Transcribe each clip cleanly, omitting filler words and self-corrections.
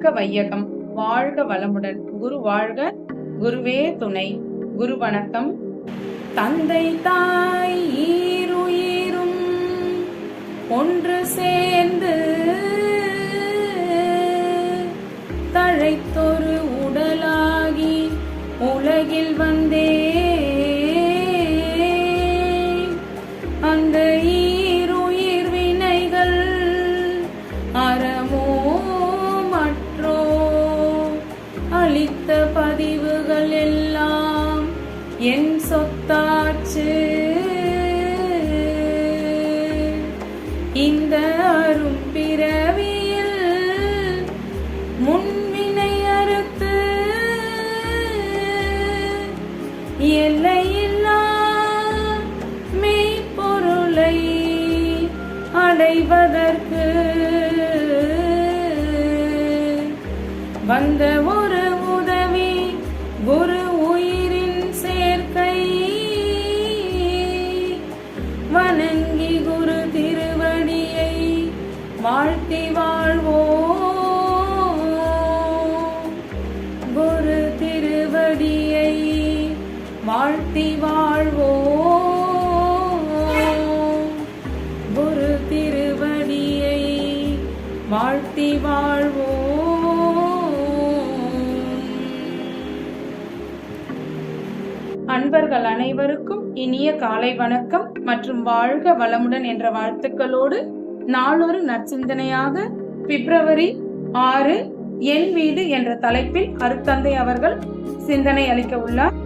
வாழ்க வையகம், வாழ்க வளமுடன். குரு வாழ்க, குருவே துணை. குரு வணக்கம். தந்தை தாய் ஈருயிரும் ஒன்று சேர்ந்து தழைத்தொரு உடலாகி உலகில் வந்தே அந்த ஈருயிர் வினைகள் அறமோ மற்றோ அளித்த பதிவுகள் எல்லாம் என் சொத்தாச்சு. இந்த அரும் பிறவியில் முன்வினை அறுத்து எல்லையில்லா மெய்ப்பொருளை அடைவதற்கு வந்த ஒரு உதவி குரு உயிரின் சேர்க்கை. வணங்கி குரு திருவடியை வாழ்த்தி வாழ்வோம். குரு திருவடியை வாழ்த்தி வாழ்வோம். குரு திருவடியை வாழ்த்தி வாழ்வோம். அன்பர்கள் அனைவருக்கும் இனிய காலை வணக்கம் மற்றும் வாழ்க வளமுடன் என்ற வாழ்த்துக்களோடு நாளொரு நற்சிந்தனையாக பிப்ரவரி 6 என் வீடு என்ற தலைப்பில் அருட்தந்தை அவர்கள் சிந்தனை அளிக்க உள்ளார்.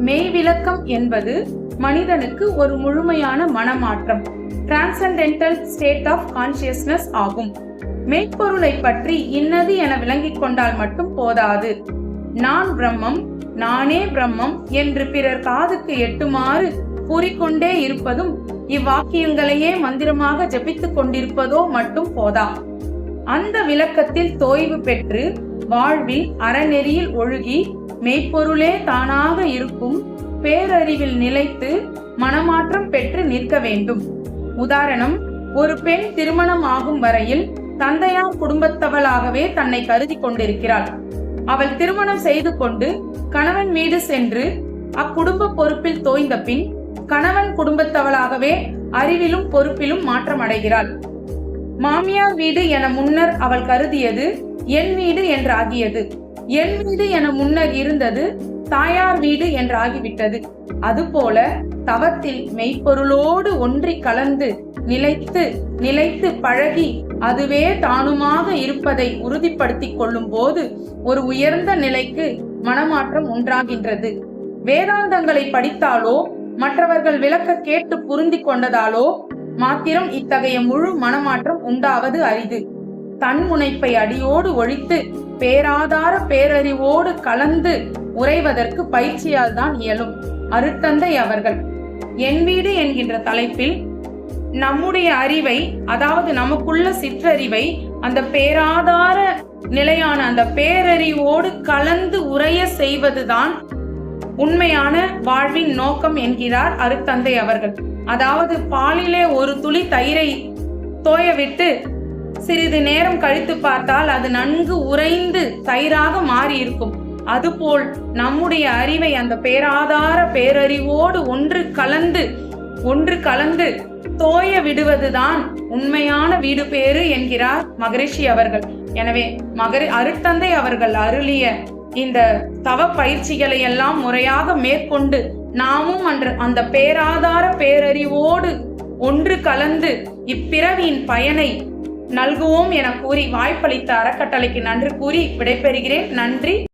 மெய்விளக்கம் என்பது மனிதனுக்கு ஒரு முழுமையான மனமாற்றம், டிரான்சென்டென்டல் ஸ்டேட் ஆஃப் கான்சியஸ்னஸ் ஆகும். மெய்ப்பொருளை பற்றி இன்னது என விளங்கிக் கொண்டால் மட்டும் போதாது. நான் பிரம்மம், நானே பிரம்மம் என்று பிறர் காதுக்கு எட்டுமாறு கூறிக்கொண்டே இருப்பதும் இவ்வாக்கியங்களையே மந்திரமாக ஜபித்துக் கொண்டிருப்பதோ மட்டும் போதா. அந்த விளக்கத்தில் தோய்வு பெற்று வாழ்வில் அறநெறியில் ஒழுகி மெய்ப்பொருளே தானாக இருக்கும் பேரறிவில் நிலைத்து மனமாற்றம் பெற்று நிற்க வேண்டும். உதாரணம், ஒரு பெண் திருமணம் ஆகும் வரையில் தந்தையார் குடும்பத்தவளாகவே தன்னை கருதி கொண்டிருக்கிறாள். அவள் திருமணம் செய்து கொண்டு கணவன் வீடு சென்று அக்குடும்ப பொறுப்பில் தோய்ந்த பின் கணவன் குடும்பத்தவளாகவே அறிவிலும் பொறுப்பிலும் மாற்றம் அடைகிறாள். மாமியார் வீடு என முன்னர் அவள் கருதியது என் வீடு என்றாகியது. என் வீடு என முன்னர் இருந்தது தாயார் வீடு என்றாகிவிட்டது. அதுபோல தவத்தில் மெய்ப்பொருளோடு ஒன்றி கலந்து நிலைத்து பழகி அதுவே தானுமாக இருப்பதை உறுதிப்படுத்திக் கொள்ளும் போது ஒரு உயர்ந்த நிலைக்கு மனமாற்றம் உண்டாகின்றது. வேதாந்தங்களை படித்தாலோ மற்றவர்கள் விளக்க கேட்டு புரிந்து கொண்டதாலோ மாத்திரம் இத்தகைய முழு மனமாற்றம் உண்டாவது அரிது. தன்முனைப்பை அடியோடு ஒழித்து பேராதார பேரறிவோடு கலந்து உறைவதற்கு பயிற்சியால் தான் இயலும். அருட்தந்தை அவர்கள் என் வீடு என்கின்ற தலைப்பில் நம்முடைய அறிவை, அதாவது நமக்குள்ள சிற்றறிவை அந்த பேராதார நிலையான அந்த பேரறிவோடு கலந்து உறைய செய்வதுதான் உண்மையான வாழ்வின் நோக்கம் என்கிறார் அருட்தந்தை அவர்கள். அதாவது பாலிலே ஒரு துளி தயிரை தோயவிட்டு சிறிது நேரம் கழித்து பார்த்தால் அது நன்கு உறைந்து தயிராக மாறி இருக்கும். அதுபோல் நம்முடைய அறிவை அந்த பேராதார பேரறிவோடு ஒன்று கலந்து தோய விடுவதுதான் உண்மையான வீடு பேறு என்கிறார் மகரிஷி அவர்கள். எனவே அருட்தந்தை அவர்கள் அருளிய இந்த தவ பயிற்சிகளை எல்லாம் முறையாக மேற்கொண்டு நாமும் அந்த பேராதார பேரறிவோடு ஒன்று கலந்து இப்பிறவியின் பயனை நல்குவோம் என கூறி வாய்ப்பளித்த அறக்கட்டளைக்கு நன்றி கூறி விடைபெறுகிறேன். நன்றி.